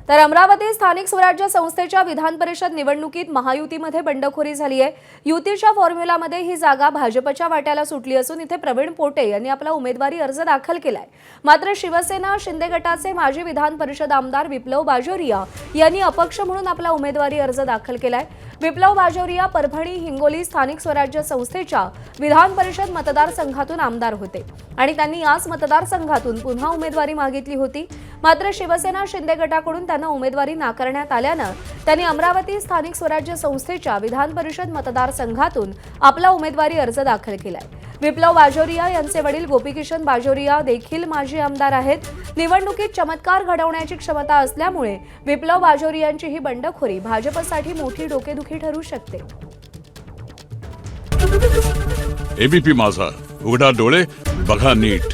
तर अमरावती स्थानिक स्वराज्य संस्थेच्या विधान परिषद निवडणुकीत महायुतीमध्ये बंडखोरी झाली आहे। युतीच्या फॉर्म्युलामध्ये ही जागा भाजपच्या वाट्याला सुटली असून इथे प्रवीण पोटे यांनी आपला उमेदवारी अर्ज दाखल केलाय। मात्र शिवसेना शिंदे गटाचे माजी विधान परिषद आमदार विप्लव बाजोरिया यांनी अपक्ष म्हणून आपला उमेदवारी अर्ज दाखल केलाय। विप्लव बाजोरिया परभणी हिंगोली स्थानिक स्वराज्य संस्थेच्या विधान परिषद मतदारसंघातून आमदार होते आणि त्यांनी याच मतदारसंघातून पुन्हा उमेदवारी मागितली होती। मात्र शिवसेना शिंदे गटाकडून त्यांना उमेदवारी नाकारण्यात आल्यानं त्यांनी अमरावती स्थानिक स्वराज्य संस्थेच्या विधान परिषद मतदारसंघातून आपला उमेदवारी अर्ज दाखल केलाय। विप्लव बाजोरिया यांचे वडील गोपीकिशन बाजोरिया देखील माजी आमदार आहेत। निवडणुकीत चमत्कार घडवण्याची क्षमता असल्यामुळे विप्लव बाजोरियांची ही बंडखोरी भाजपसाठी मोठी डोकेदुखी ठरू शकते। एबीपी माझा, उघडा डोळे बघा नीट।